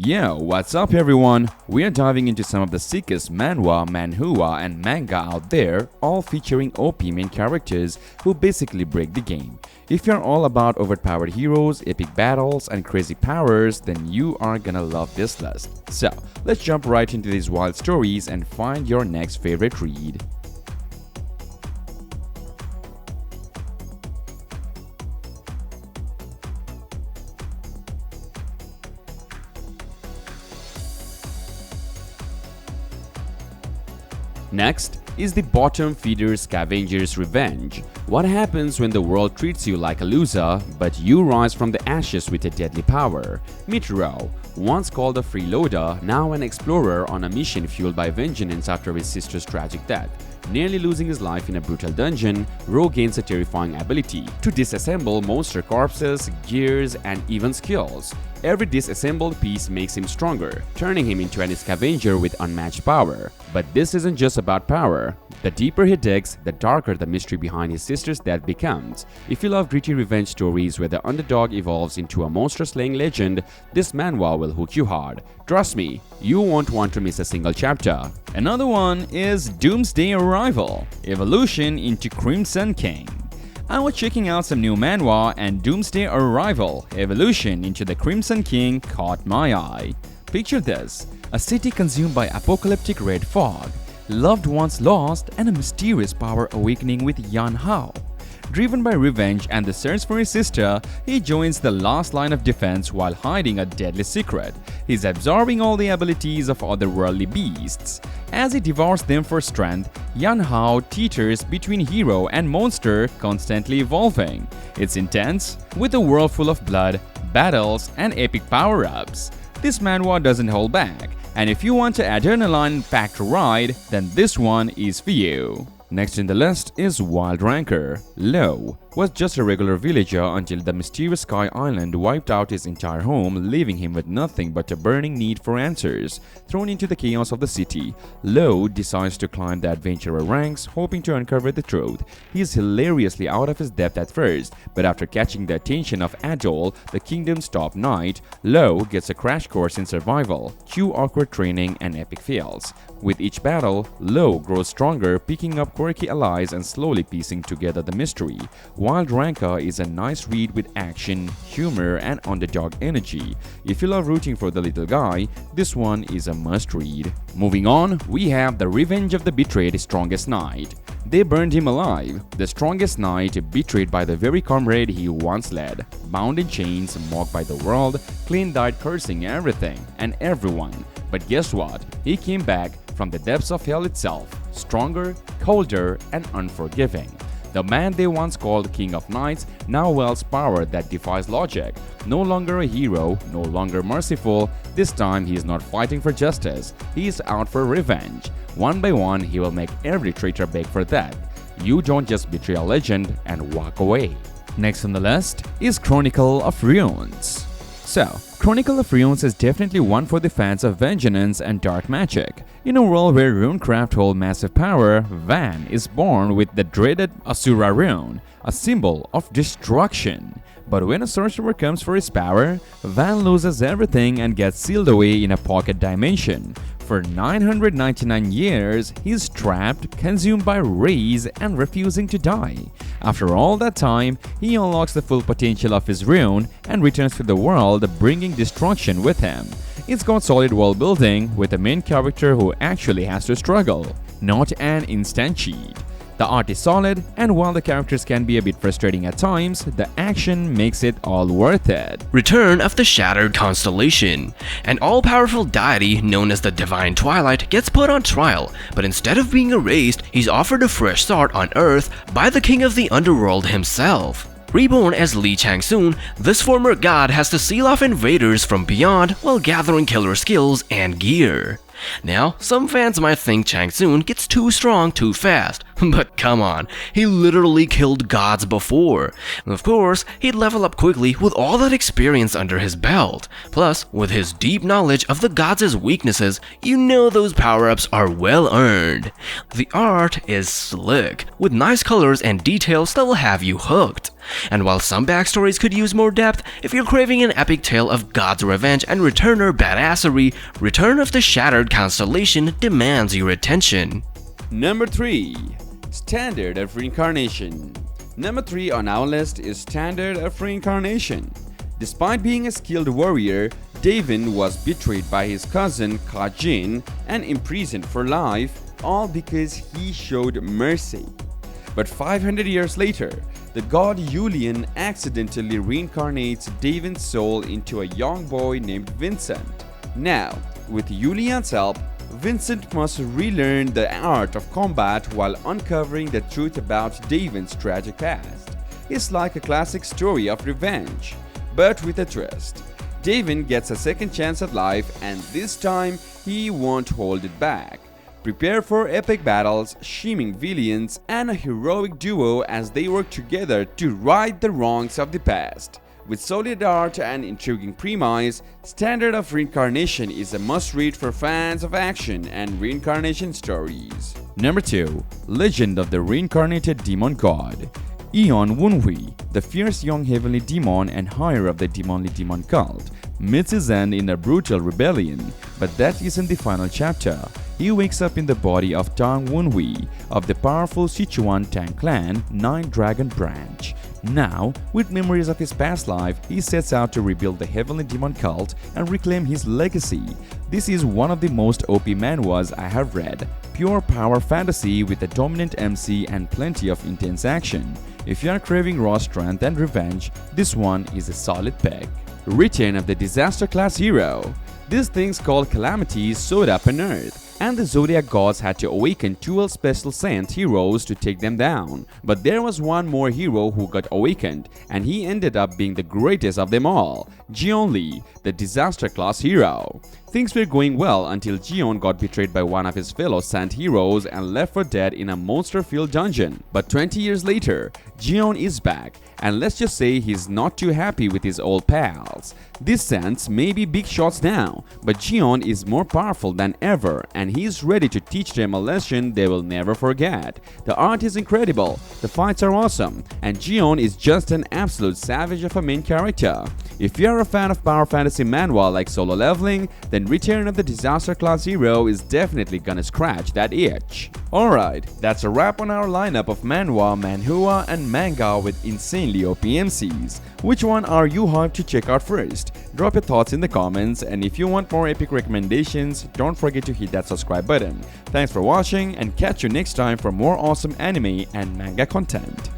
Yo, what's up everyone? We are diving into some of the sickest manhwa, manhua and manga out there, all featuring OP main characters who basically break the game. If you're all about overpowered heroes, epic battles and crazy powers, then you are gonna love this list. So, let's jump right into these wild stories and find your next favorite read. Next is the bottom feeder Scavenger's Revenge. What happens when the world treats you like a loser, but you rise from the ashes with a deadly power? Meet Ro, once called a freeloader, now an explorer on a mission fueled by vengeance after his sister's tragic death. Nearly losing his life in a brutal dungeon, Ro gains a terrifying ability to disassemble monster corpses, gears, and even skills. Every disassembled piece makes him stronger, turning him into an scavenger with unmatched power. But this isn't just about power. The deeper he digs, the darker the mystery behind his sister's death becomes. If you love gritty revenge stories where the underdog evolves into a monster-slaying legend, this manhwa will hook you hard. Trust me, you won't want to miss a single chapter. Another one is Doomsday Arrival, Evolution into Crimson King. I was checking out some new manhwa and Doomsday Arrival, Evolution into the Crimson King caught my eye. Picture this, a city consumed by apocalyptic red fog, loved ones lost and a mysterious power awakening with Yan Hao. Driven by revenge and the search for his sister, he joins the last line of defense while hiding a deadly secret. He's absorbing all the abilities of otherworldly beasts. As he devours them for strength, Yan Hao teeters between hero and monster, constantly evolving. It's intense, with a world full of blood, battles, and epic power-ups. This manhwa doesn't hold back, and if you want an adrenaline-packed ride, then this one is for you. Next in the list is Wild Ranker. Lo was just a regular villager until the mysterious Sky Island wiped out his entire home, leaving him with nothing but a burning need for answers. Thrown into the chaos of the city, Lo decides to climb the adventurer ranks, hoping to uncover the truth. He is hilariously out of his depth at first, but after catching the attention of Adol, the kingdom's top knight, Lo gets a crash course in survival, cue awkward training and epic fails. With each battle, Lo grows stronger, picking up quirky allies and slowly piecing together the mystery. Wild Ranker is a nice read with action, humor, and underdog energy. If you love rooting for the little guy, this one is a must-read. Moving on, we have The Revenge of the Betrayed Strongest Knight. They burned him alive, the strongest knight betrayed by the very comrade he once led. Bound in chains, mocked by the world, Clint died cursing everything and everyone. But guess what? He came back from the depths of hell itself, stronger, colder, and unforgiving. The man they once called King of Knights now wields power that defies logic. No longer a hero, no longer merciful, this time he is not fighting for justice, he is out for revenge. One by one, he will make every traitor beg for death. You don't just betray a legend and walk away. Next on the list is Chronicle of Runes. So, Chronicle of Runes is definitely one for the fans of vengeance and dark magic. In a world where runecraft hold massive power, Van is born with the dreaded Asura rune, a symbol of destruction. But when a sorcerer comes for his power, Van loses everything and gets sealed away in a pocket dimension. For 999 years, he's trapped, consumed by rays, and refusing to die. After all that time, he unlocks the full potential of his rune and returns to the world, bringing destruction with him. It's got solid world building, with a main character who actually has to struggle, not an instant cheat. The art is solid, and while the characters can be a bit frustrating at times, the action makes it all worth it. Return of the Shattered Constellation. An all-powerful deity known as the Divine Twilight gets put on trial, but instead of being erased, he's offered a fresh start on Earth by the king of the underworld himself. Reborn as Lee Chang-soon, this former god has to seal off invaders from beyond while gathering killer skills and gear. Now, some fans might think Chang-soon gets too strong too fast, But come on, he literally killed gods before. Of course, he'd level up quickly with all that experience under his belt. Plus, with his deep knowledge of the gods' weaknesses, you know those power-ups are well earned. The art is slick, with nice colors and details that will have you hooked. And while some backstories could use more depth, if you're craving an epic tale of God's revenge and returner badassery, Return of the Shattered Constellation demands your attention. Number 3. Standard of Reincarnation. Number 3 on our list is Standard of Reincarnation. Despite being a skilled warrior, Davin was betrayed by his cousin Kajin and imprisoned for life, all because he showed mercy. But 500 years later, the god Julian accidentally reincarnates Davin's soul into a young boy named Vincent. Now, with Julian's help, Vincent must relearn the art of combat while uncovering the truth about Davin's tragic past. It's like a classic story of revenge, but with a twist. Davin gets a second chance at life, and this time he won't hold it back. Prepare for epic battles, scheming villains, and a heroic duo as they work together to right the wrongs of the past. With solid art and intriguing premise, Standard of Reincarnation is a must-read for fans of action and reincarnation stories. Number 2. Legend of the Reincarnated Demon God. Eon Wunhui, the fierce young heavenly demon and higher of the demonly demon cult, meets his end in a brutal rebellion, but that isn't the final chapter. He wakes up in the body of Tang Wunhui of the powerful Sichuan Tang clan 9 Dragon branch. Now, with memories of his past life, he sets out to rebuild the heavenly demon cult and reclaim his legacy. This is one of the most OP manhwas I have read. Pure power fantasy with a dominant MC and plenty of intense action. If you are craving raw strength and revenge, this one is a solid pick. Return of the Disaster Class Hero. These things called calamities showed up on Earth, and the Zodiac gods had to awaken 12 special sent heroes to take them down. But there was one more hero who got awakened, and he ended up being the greatest of them all, Jion Lee, the Disaster Class Hero. Things were going well until Jion got betrayed by one of his fellow Sand heroes and left for dead in a monster-filled dungeon. But 20 years later, Jion is back, and let's just say he's not too happy with his old pals. These Sands may be big shots now, but Jion is more powerful than ever, and he's ready to teach them a lesson they will never forget. The art is incredible, the fights are awesome, and Jion is just an absolute savage of a main character. If you're a fan of power fantasy manhwa like Solo Leveling, then Return of the Disaster Class Hero is definitely gonna scratch that itch. Alright, that's a wrap on our lineup of Manhwa, Manhua, and Manga with insanely OP MCs. Which one are you hyped to check out first? Drop your thoughts in the comments, and if you want more epic recommendations, don't forget to hit that subscribe button. Thanks for watching, and catch you next time for more awesome anime and manga content.